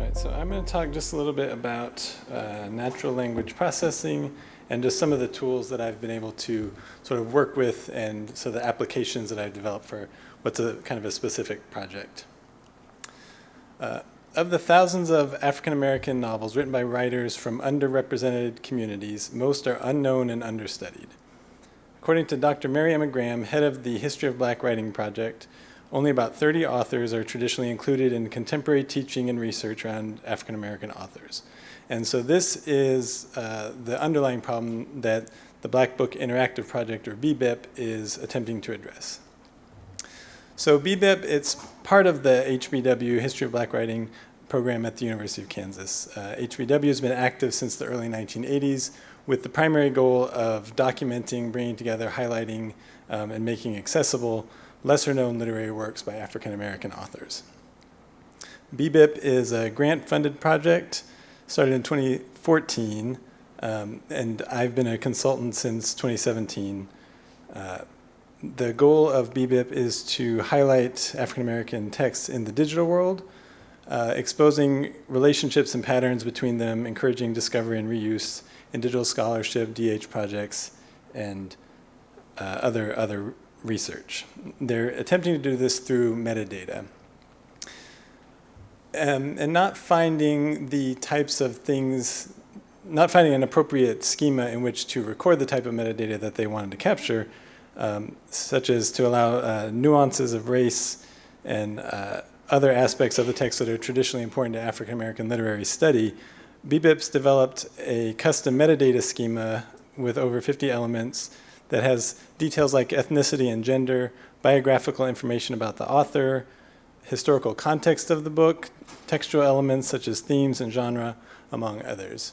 right, so I'm going to talk just a little bit about natural language processing and just some of the tools that I've been able to sort of work with, and so the applications that I've developed for what's a kind of a specific project. Of the thousands of African American novels written by writers from underrepresented communities, most are unknown and understudied. According to Dr. Mary Emma Graham, head of the History of Black Writing Project, only about 30 authors are traditionally included in contemporary teaching and research around African American authors. And so this is the underlying problem that the Black Book Interactive Project, or BBIP, is attempting to address. So BBIP, it's part of the HBW, History of Black Writing program at the University of Kansas. HBW has been active since the early 1980s with the primary goal of documenting, bringing together, highlighting, and making accessible lesser-known literary works by African American authors. BBIP is a grant-funded project, started in 2014, and I've been a consultant since 2017. The goal of BBIP is to highlight African American texts in the digital world, exposing relationships and patterns between them, encouraging discovery and reuse in digital scholarship, DH projects, and other research. They're attempting to do this through metadata. And not finding the types of things, not finding an appropriate schema in which to record the type of metadata that they wanted to capture, such as to allow nuances of race and other aspects of the text that are traditionally important to African American literary study. BBIP's developed a custom metadata schema with over 50 elements that has details like ethnicity and gender, biographical information about the author, historical context of the book, textual elements such as themes and genre, among others.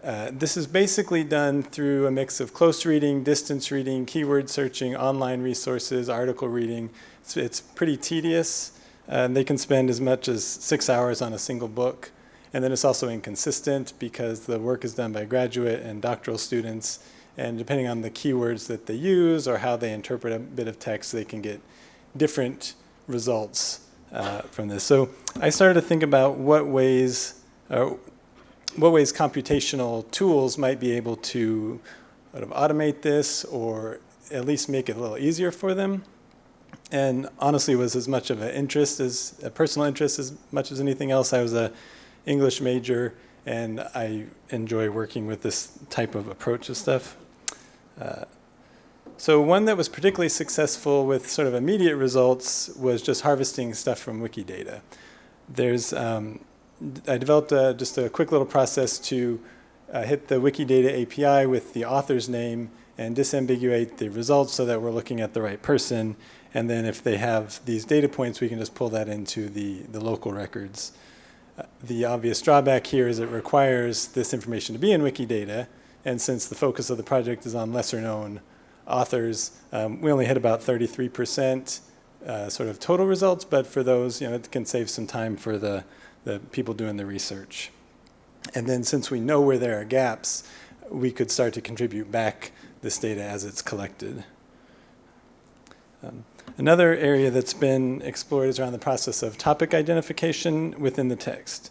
This is basically done through a mix of close reading, distance reading, keyword searching, online resources, article reading. It's pretty tedious. They can spend as much as 6 hours on a single book. And then it's also inconsistent because the work is done by graduate and doctoral students. And depending on the keywords that they use or how they interpret a bit of text, they can get different results from this. So I started to think about what ways computational tools might be able to sort of automate this or at least make it a little easier for them. And honestly, it was as much of an interest, as a personal interest, as much as anything else. I was an English major, and I enjoy working with this type of approach to stuff. So one that was particularly successful with sort of immediate results was just harvesting stuff from Wikidata. I developed just a quick little process to hit the Wikidata API with the author's name and disambiguate the results so that we're looking at the right person. And then if they have these data points, we can just pull that into the local records. The obvious drawback here is it requires this information to be in Wikidata. And since the focus of the project is on lesser known authors, we only hit about 33% sort of total results, but for those, it can save some time for the people doing the research. And then since we know where there are gaps, we could start to contribute back this data as it's collected. Another area that's been explored is around the process of topic identification within the text.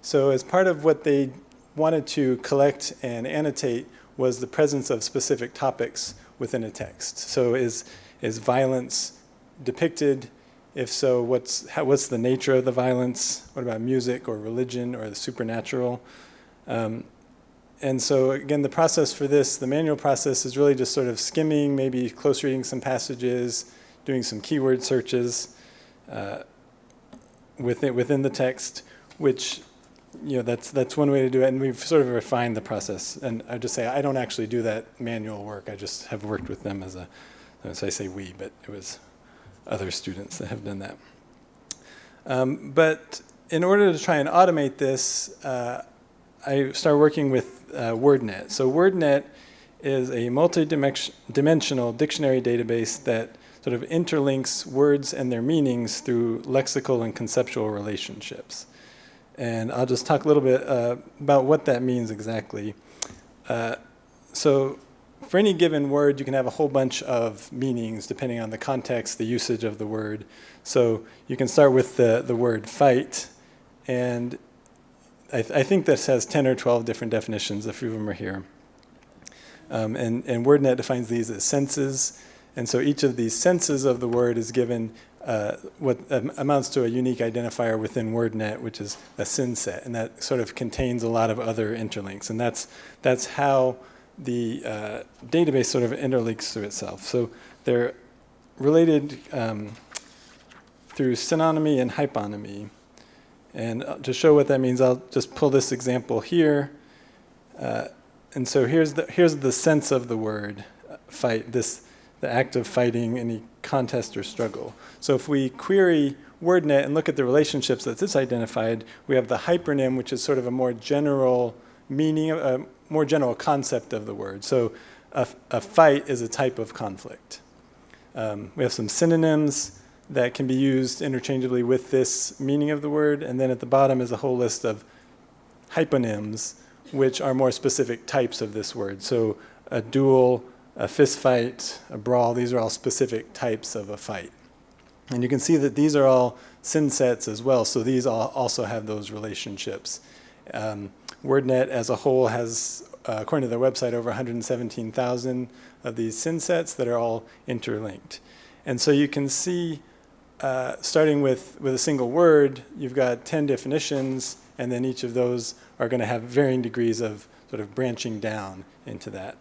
So as part of what they wanted to collect and annotate was the presence of specific topics within a text. So is violence depicted? If so, what's the nature of the violence? What about music or religion or the supernatural? And so again, the process for this, the manual process, is really just sort of skimming, maybe close reading some passages, doing some keyword searches within the text, which that's one way to do it. And we've sort of refined the process. And I just say I don't actually do that manual work. I just have worked with them as I say we, but it was other students that have done that. But in order to try and automate this, I started working with WordNet. So WordNet is a multi-dimensional dictionary database that sort of interlinks words and their meanings through lexical and conceptual relationships. And I'll just talk a little bit about what that means exactly. So for any given word, you can have a whole bunch of meanings depending on the context, the usage of the word. So you can start with the word fight, And I think this has 10 or 12 different definitions. A few of them are here. And WordNet defines these as senses. And so each of these senses of the word is given what amounts to a unique identifier within WordNet, which is a synset. And that sort of contains a lot of other interlinks. And that's how the database sort of interlinks to itself. So they're related through synonymy and hyponymy. And to show what that means, I'll just pull this example here. And so here's the sense of the word fight, the act of fighting any contest or struggle. So if we query WordNet and look at the relationships that this identified, we have the hypernym, which is sort of a more general meaning, a more general concept of the word. So a fight is a type of conflict. We have some synonyms that can be used interchangeably with this meaning of the word. And then at the bottom is a whole list of hyponyms, which are more specific types of this word. So a duel, a fist fight, a brawl, these are all specific types of a fight. And you can see that these are all synsets as well, so these all also have those relationships. WordNet as a whole has, according to their website, over 117,000 of these synsets that are all interlinked. And so you can see, starting with a single word, you've got 10 definitions, and then each of those are going to have varying degrees of sort of branching down into that,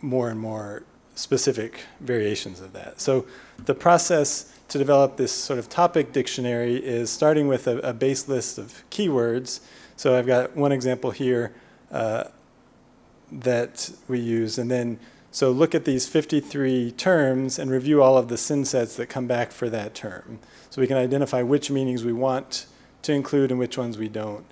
more and more specific variations of that. So the process to develop this sort of topic dictionary is starting with a base list of keywords. So I've got one example here that we use, and then so look at these 53 terms and review all of the synsets that come back for that term. So we can identify which meanings we want to include and which ones we don't.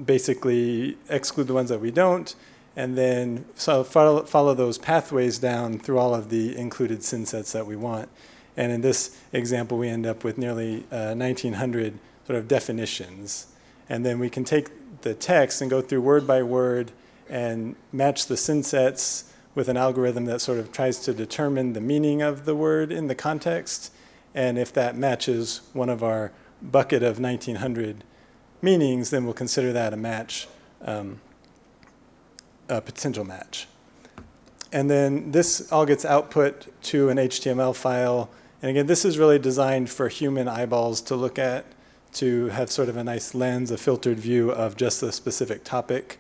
Basically exclude the ones that we don't, and then follow those pathways down through all of the included synsets that we want. And in this example, we end up with nearly 1,900 sort of definitions. And then we can take the text and go through word by word and match the synsets with an algorithm that sort of tries to determine the meaning of the word in the context. And if that matches one of our bucket of 1,900 meanings, then we'll consider that a match, a potential match. And then this all gets output to an HTML file. And again, this is really designed for human eyeballs to look at, to have sort of a nice lens, a filtered view of just a specific topic.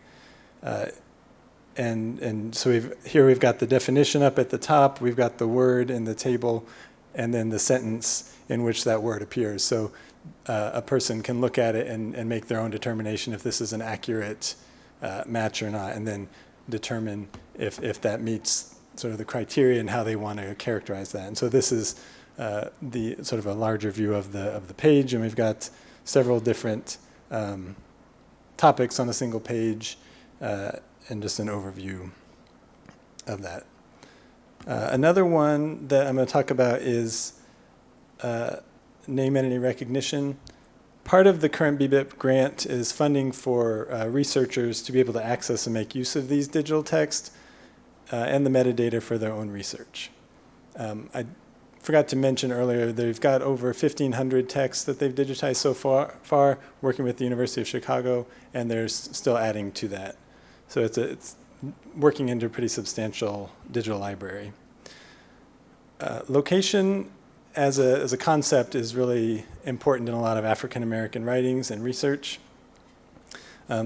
And so here we've got the definition up at the top, we've got the word in the table, and then the sentence in which that word appears. So a person can look at it and make their own determination if this is an accurate match or not, and then determine if that meets sort of the criteria and how they want to characterize that. And so this is the sort of a larger view of the page, and we've got several different topics on a single page, and just an overview of that. Another one that I'm going to talk about is name entity recognition. Part of the current BBIP grant is funding for researchers to be able to access and make use of these digital text and the metadata for their own research. I forgot to mention earlier, they've got over 1,500 texts that they've digitized so far working with the University of Chicago, and they're still adding to that. So it's working into a pretty substantial digital library. Location as a concept is really important in a lot of African American writings and research.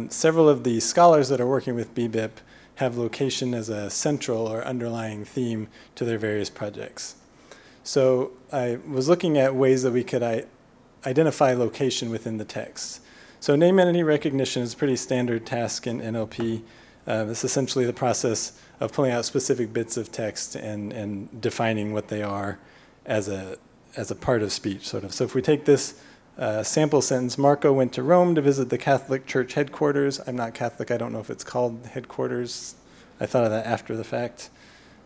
Several of the scholars that are working with BBIP have location as a central or underlying theme to their various projects. So I was looking at ways that we could identify location within the text. So name entity recognition is a pretty standard task in NLP. It's essentially the process of pulling out specific bits of text and defining what they are as a part of speech, sort of. So if we take this sample sentence, Marco went to Rome to visit the Catholic Church headquarters. I'm not Catholic, I don't know if it's called headquarters. I thought of that after the fact.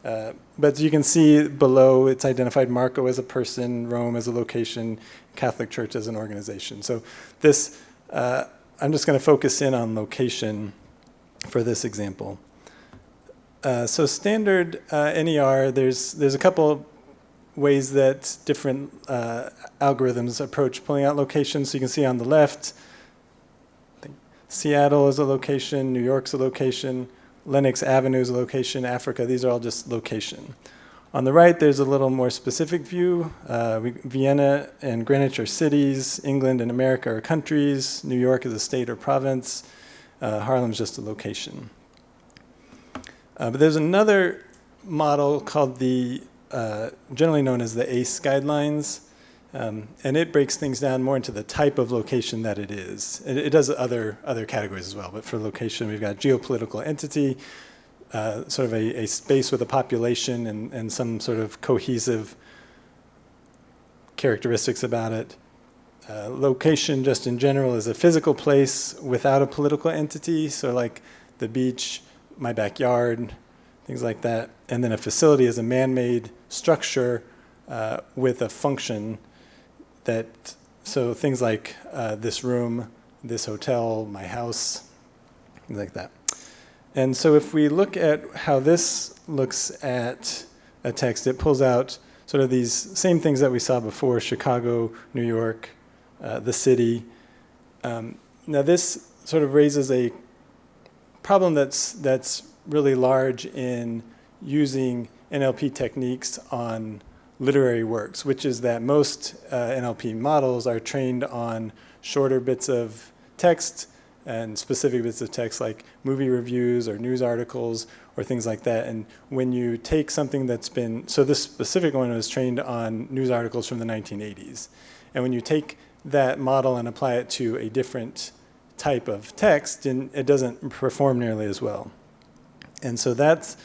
But you can see below, it's identified Marco as a person, Rome as a location, Catholic Church as an organization. So this, I'm just going to focus in on location for this example. So standard NER, there's a couple ways that different algorithms approach pulling out locations. So you can see on the left, I think Seattle is a location, New York's a location, Lenox Avenue is a location, Africa, these are all just location. On the right, there's a little more specific view. Vienna and Greenwich are cities, England and America are countries, New York is a state or province, Harlem's just a location. But there's another model called the, generally known as the ACE guidelines, and it breaks things down more into the type of location that it is. It does other categories as well, but for location, we've got geopolitical entity, sort of a space with a population and some sort of cohesive characteristics about it. Location, just in general, is a physical place without a political entity, so like the beach, my backyard, things like that. And then a facility is a man-made structure with a function that, so things like this room, this hotel, my house, things like that. And so if we look at how this looks at a text, it pulls out sort of these same things that we saw before: Chicago, New York, the city. Now this sort of raises a problem that's really large in using NLP techniques on literary works, which is that most NLP models are trained on shorter bits of text and specific bits of text like movie reviews or news articles or things like that. And when you take something that's been, so this specific one was trained on news articles from the 1980s. And when you take that model and apply it to a different type of text, and it doesn't perform nearly as well. And so that's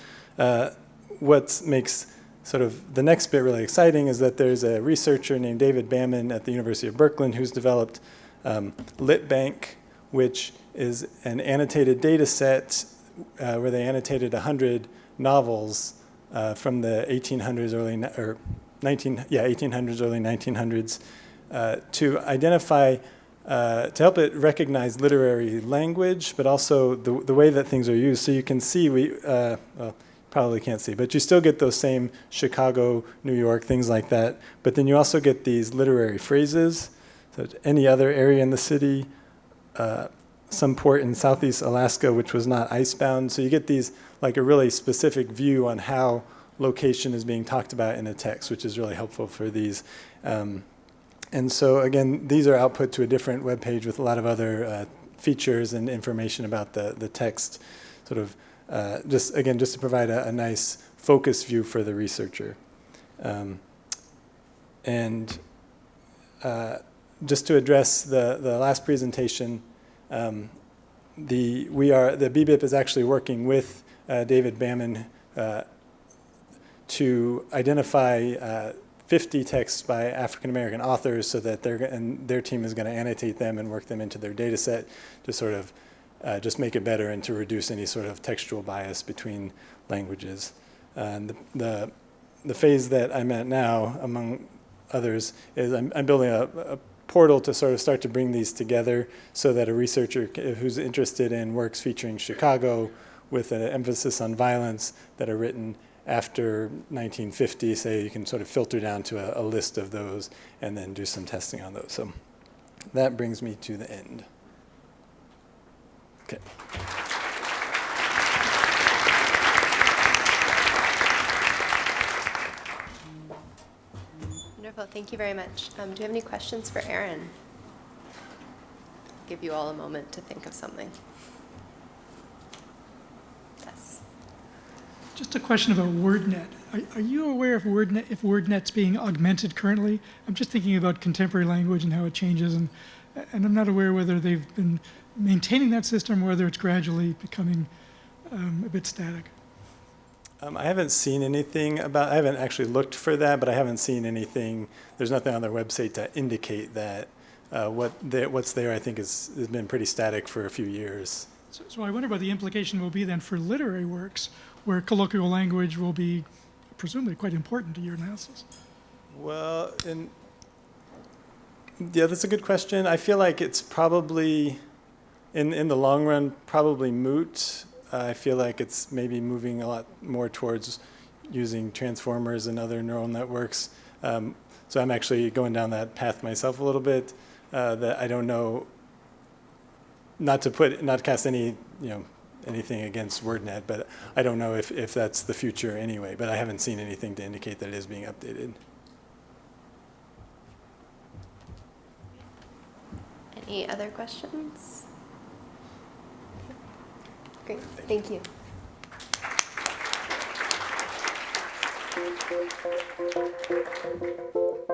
what makes sort of the next bit really exciting, is that there's a researcher named David Baman at the University of Berkeley who's developed LitBank, which is an annotated data set where they annotated 100 novels from the 1800s, early 1800s, early 1900s, to identify, to help it recognize literary language, but also the way that things are used. So you can see, well, probably can't see, but you still get those same Chicago, New York, things like that. But then you also get these literary phrases. So any other area in the city, some port in Southeast Alaska, which was not icebound. So you get these, like a really specific view on how location is being talked about in a text, which is really helpful for these. And so again, these are output to a different web page with a lot of other features and information about the text, sort of just to provide a nice focus view for the researcher. Just to address the last presentation, the BBIP is actually working with David Baman to identify 50 texts by African American authors, so that their team is going to annotate them and work them into their data set to sort of just make it better and to reduce any sort of textual bias between languages. And the phase that I'm at now, among others, is I'm building a portal to sort of start to bring these together, so that a researcher who's interested in works featuring Chicago with an emphasis on violence that are written after 1950, say, you can sort of filter down to a list of those and then do some testing on those. So that brings me to the end. Okay. Wonderful, thank you very much. Do you have any questions for Erin? Give you all a moment to think of something. Yes. Just a question about WordNet. Are you aware of WordNet, if WordNet's being augmented currently? I'm just thinking about contemporary language and how it changes, and I'm not aware whether they've been maintaining that system or whether it's gradually becoming a bit static. I haven't seen anything about, I haven't actually looked for that, but I haven't seen anything. There's nothing on their website to indicate that. What's there, I think, has been pretty static for a few years. So I wonder what the implication will be then for literary works, where colloquial language will be presumably quite important to your analysis. Well, yeah, that's a good question. I feel like it's probably, in the long run, probably moot. I feel like it's maybe moving a lot more towards using transformers and other neural networks. So I'm actually going down that path myself a little bit. That I don't know. Not to cast any anything against WordNet, but I don't know if that's the future anyway. But I haven't seen anything to indicate that it is being updated. Any other questions? Great, thank you. Thank you.